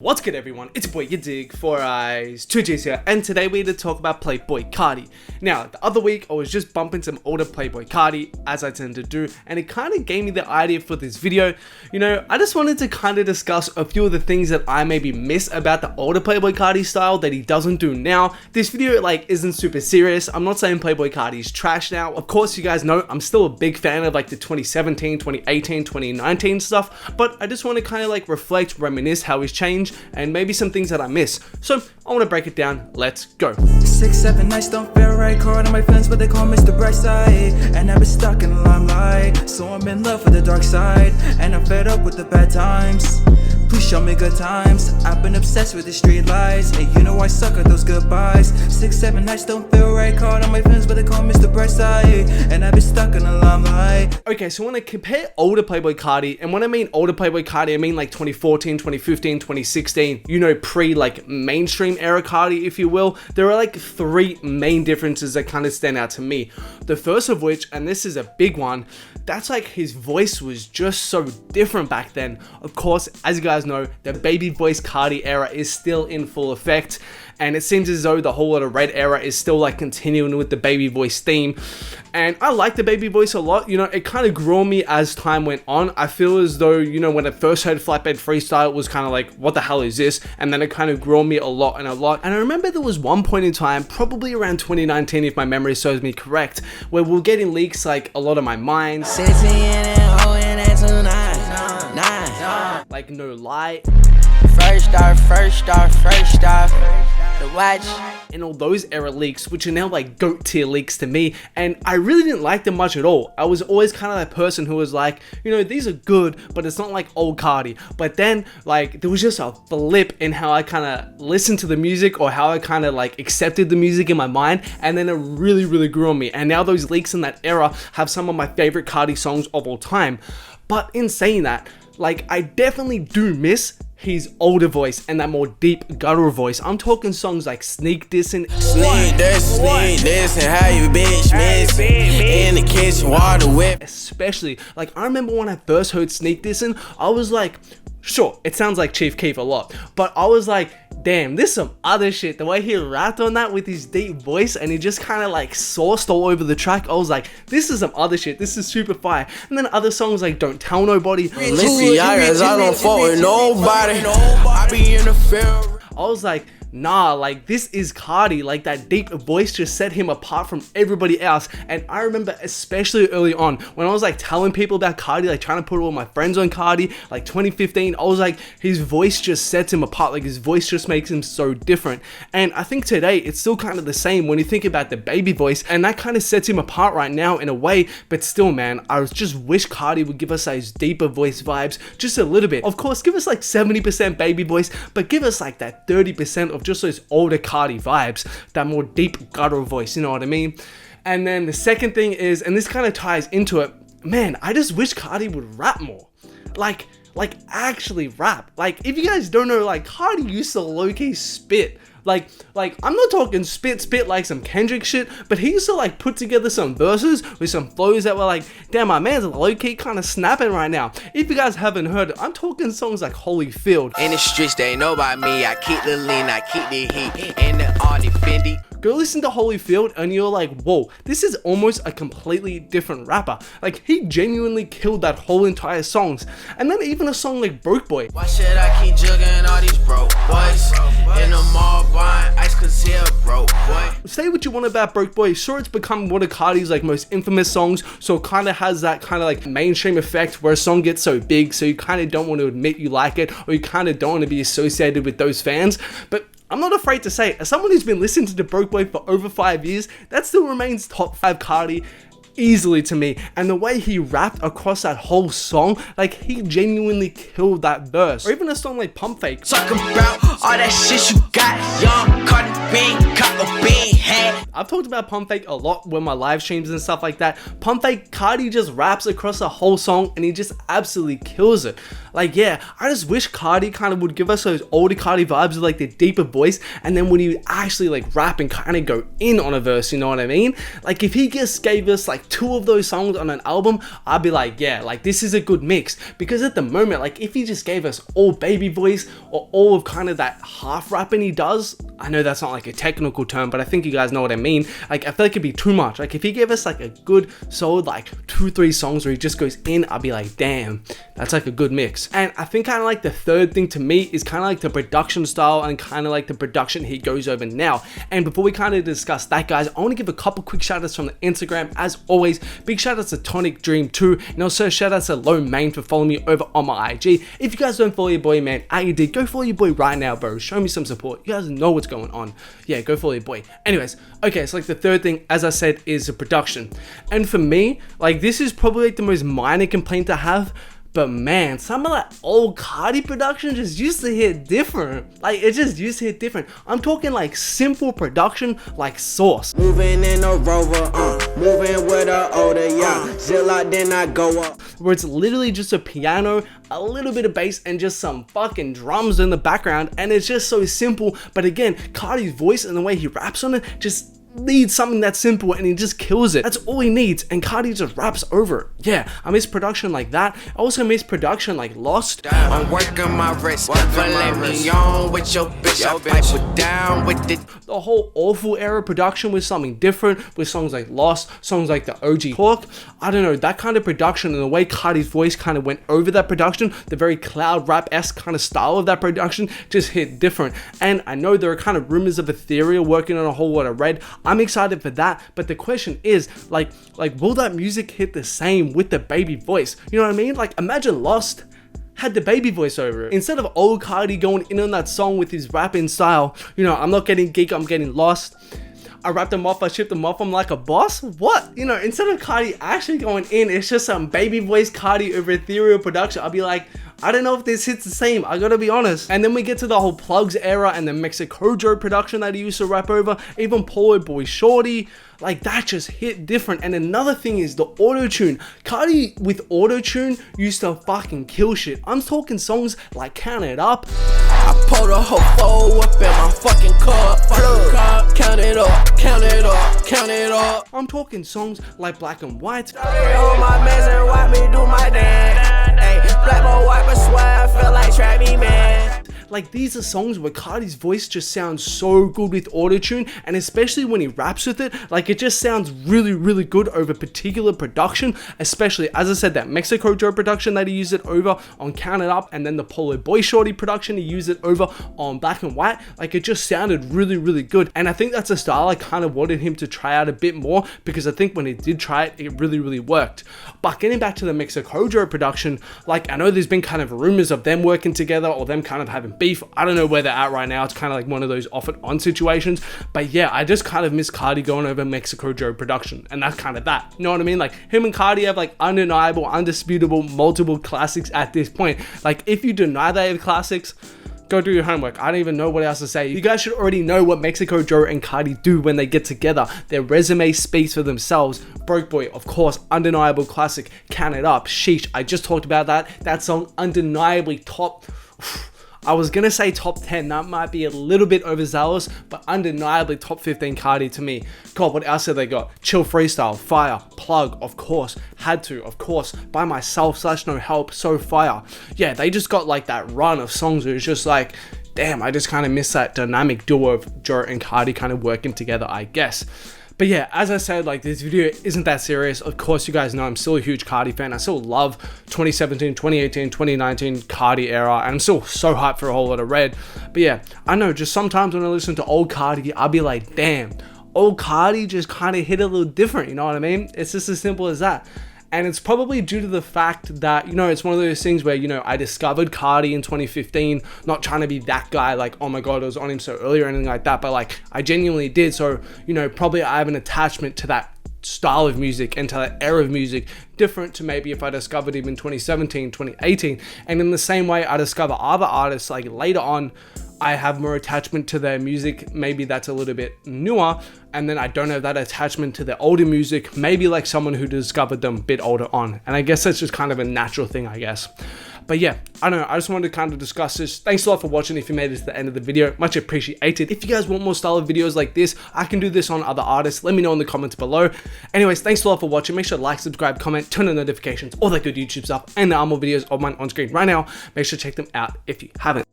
What's good everyone, it's your boy yadiiiigg, 4 eyes, 2 G's here, and today we're here to talk about Playboi Carti. Now, the other week I was just bumping some older Playboi Carti, as I tend to do, and it kind of gave me the idea for this video. You know, I just wanted to kind of discuss a few of the things that I maybe miss about the older Playboi Carti style that he doesn't do now. This video isn't super serious. I'm not saying Playboi Carti is trash now. Of course, you guys know I'm still a big fan of the 2017, 2018, 2019 stuff, but I just want to kind of reflect, reminisce how he's changed, and maybe some things that I miss. So I want to break it down. Let's go. 6-7 nights don't feel right. Caught on my friends, but they call me Mr. Brightside. And I've been stuck in the limelight, so I'm in love with the dark side. And I'm fed up with the bad times. Please show me good times. I've been obsessed with the street lights, and you know I suck at those goodbyes. 6-7 nights don't feel right. Caught on my friends, but they call me Mr. Brightside. And I've been stuck in the limelight. Okay, so I want to compare older Playboi Carti, and when I mean older Playboi Carti, I mean 2014, 2015, 2016, you know, mainstream era Carti, if you will. There are three main differences that kind of stand out to me. The first of which, and this is a big one, that's his voice was just so different back then. Of course, as you guys know, the baby voice Carti era is still in full effect, and it seems as though the whole of the red era is still continuing with the baby voice theme. And I like the baby voice a lot. You know, it kind of grew on me as time went on. I feel as though, you know, when I first heard Flatbed Freestyle, it was kind of what the hell is this? And then it kind of grew on me a lot. And I remember there was one point in time, probably around 2019, if my memory serves me correct, where we were getting leaks A Lot of My Mind, No Lie, First off, the watch, and all those era leaks, which are now GOAT tier leaks to me, and I really didn't like them much at all. I was always kind of that person who was you know, these are good, but it's not old Carti. But then there was just a flip in how I kind of listened to the music, or how I kind of accepted the music in my mind, and then it really grew on me. And now those leaks in that era have some of my favorite Carti songs of all time. But in saying that, I definitely do miss his older voice and that more deep guttural voice. I'm talking songs like Sneak Dissing, Sneak Dissing, how you bitch miss in the kitchen, water whip. Especially, I remember when I first heard Sneak Dissing, I was sure, it sounds like Chief Keef a lot, but I was damn, this is some other shit. The way he rapped on that with his deep voice, and he just kind of sauced all over the track, I was this is some other shit. This is super fire. And then other songs Don't Tell Nobody, Listen, I don't fuck with nobody. I be in the field. I was nah, this is Carti. That deep voice just set him apart from everybody else. And I remember especially early on when I was telling people about Carti, trying to put all my friends on Carti, 2015, I was his voice just sets him apart. His voice just makes him so different. And I think today it's still kind of the same when you think about the baby voice, and that kind of sets him apart right now in a way. But still, man, I just wish Carti would give us those deeper voice vibes just a little bit. Of course, give us 70% baby voice, but give us that 30% of just those older Carti vibes, that more deep guttural voice, you know what I mean? And then the second thing is, and this kind of ties into it, man, I just wish Carti would rap more. Actually rap. If you guys don't know, Carti used to low-key spit. I'm not talking spit like some Kendrick shit, but he used to put together some verses with some flows that were damn, my man's low-key kind of snapping right now. If you guys haven't heard it, I'm talking songs like Holyfield. In the streets, they know about me. I keep the lean, I keep the heat, and the all Fendi. Go listen to Holyfield and you're whoa, this is almost a completely different rapper. He genuinely killed that whole entire songs. And then even a song like Broke Boy. Why should I keep jugging all these broke boys in the mall buying ice cause he a broke boy? Say what you want about Broke Boy, sure, it's become one of Carti's most infamous songs, so it kind of has that kind of mainstream effect where a song gets so big, so you kind of don't want to admit you like it, or you kind of don't want to be associated with those fans. But I'm not afraid to say, as someone who's been listening to Broke Boy for over 5 years, that still remains top 5 Carti easily to me. And the way he rapped across that whole song, he genuinely killed that verse. Or even a song like Pump Fake. Talk about all that shit you got, young Carti being caught or being hat. I've talked about Pump Fake a lot with my live streams and stuff like that. Pump Fake, Carti just raps across the whole song and he just absolutely kills it. Like, yeah, I just wish Carti kind of would give us those older Carti vibes with like the deeper voice, and then when he would actually like rap and kind of go in on a verse, you know what I mean? Like, if he just gave us like 2 of those songs on an album, I'd be like, yeah, like this is a good mix. Because at the moment, like if he just gave us all baby voice or all of kind of that half rapping he does, I know that's not like a technical term, but I think you guys know what I mean. Like, I feel like it'd be too much. Like, if he gave us like a good solid like 2-3 songs where he just goes in, I'd be like, damn, that's like a good mix. And I think kind of like the third thing to me is kind of like the production style and kind of like the production he goes over now. And before we kind of discuss that, guys, I want to give a couple quick shout outs from the Instagram. As always, big shout outs to Tonic Dream 2, and also shout outs to Low Main for following me over on my IG. If you guys don't follow your boy, man, yadiiiigg, go follow your boy right now, bro. Show me some support. You guys know what's going on. Yeah, go follow your boy. Anyways, okay, so like the third thing, as I said, is the production. And for me, like this is probably like the most minor complaint to have, but man, some of that old Carti production just used to hit different. Like, it just used to hit different. I'm talking like simple production, like Sauce. Moving in a Rover, moving with a older, yeah. Zilla, then I go up. Where it's literally just a piano, a little bit of bass, and just some fucking drums in the background, and it's just so simple. But again, Carti's voice and the way he raps on it just needs something that's simple, and he just kills it. That's all he needs, and Carti just raps over it. Yeah, I miss production like that. I also miss production like Lost. I'm working my wrist, let me on with your bitch. I pipe it down with it. The whole awful era production with something different, with songs like Lost, songs like the OG Talk. I don't know, that kind of production and the way Carti's voice kind of went over that production, the very cloud rap-esque kind of style of that production just hit different. And I know there are kind of rumors of Ethereal working on a whole lot of Red. I'm excited for that, but the question is, like will that music hit the same with the baby voice? You know what I mean? Like, imagine Lost had the baby voice over it. Instead of old Carti going in on that song with his rapping style, you know, I'm not getting geek, I'm getting lost. I wrapped them off, I shipped them off, I'm like a boss? What? You know, instead of Carti actually going in, it's just some baby voice Carti over Ethereal production. I'll be like, I don't know if this hits the same, I gotta be honest. And then we get to the whole Plugs era and the Mexicojo production that he used to rap over, even Playboi Shorty, like that just hit different. And another thing is the auto-tune. Carti with auto-tune used to fucking kill shit. I'm talking songs like Count It Up. I pulled a whole four up in my fucking car. Count it up, count it up, count it up. I'm talking songs like Black and White. On my mess and watch me do my dance. Hey, black boy wipe a sweat, I feel like Trappy Man. Like, these are songs where Carti's voice just sounds so good with autotune, and especially when he raps with it, like it just sounds really, really good over particular production, especially, as I said, that Mexicojo production that he used it over on Count It Up, and then the Playboi Shorty production he used it over on Black and White. Like, it just sounded really, really good, and I think that's a style I kind of wanted him to try out a bit more, because I think when he did try it, it really, really worked. But getting back to the Mexicojo production, like, I know there's been kind of rumors of them working together or them kind of having beef. I don't know where they're at right now. It's kind of like one of those off and on situations. But yeah, I just kind of miss Carti going over Mexicojo production, and that's kind of that. You know what I mean? Like, him and Carti have like undeniable, undisputable, multiple classics at this point. Like, if you deny they have classics, go do your homework. I don't even know what else to say. You guys should already know what Mexicojo and Carti do when they get together. Their resume speaks for themselves. Broke Boy, of course, undeniable classic. Count It Up, sheesh, I just talked about that. That song, undeniably top. I was gonna say top 10, that might be a little bit overzealous, but undeniably top 15 Carti to me. God, what else have they got? Chill Freestyle, fire. Plug, of course. Had to, of course. By Myself / No Help, so fire. Yeah, they just got like that run of songs where it's just like, damn, I just kind of miss that dynamic duo of Joe and Carti kind of working together, I guess. But yeah, as I said, like, this video isn't that serious. Of course, you guys know I'm still a huge Carti fan. I still love 2017, 2018, 2019 Carti era, and I'm still so hyped for a whole lot of Red. But yeah, I know, just sometimes when I listen to old Carti, I'll be like, damn, old Carti just kind of hit a little different, you know what I mean? It's just as simple as that. And it's probably due to the fact that, you know, it's one of those things where, you know, I discovered Carti in 2015, not trying to be that guy, like, oh my god, I was on him so early or anything like that, but like, I genuinely did. So, you know, probably I have an attachment to that style of music and to that era of music, different to maybe if I discovered him in 2017, 2018. And in the same way, I discover other artists like later on, I have more attachment to their music, maybe that's a little bit newer, and then I don't have that attachment to their older music, maybe like someone who discovered them a bit older on. And I guess that's just kind of a natural thing, I guess. But yeah, I don't know, I just wanted to kind of discuss this. Thanks a lot for watching if you made it to the end of the video, much appreciated. If you guys want more style of videos like this, I can do this on other artists, let me know in the comments below. Anyways, thanks a lot for watching, make sure to like, subscribe, comment, turn on notifications, all that good YouTube stuff, and there are more videos of mine on screen right now. Make sure to check them out if you haven't.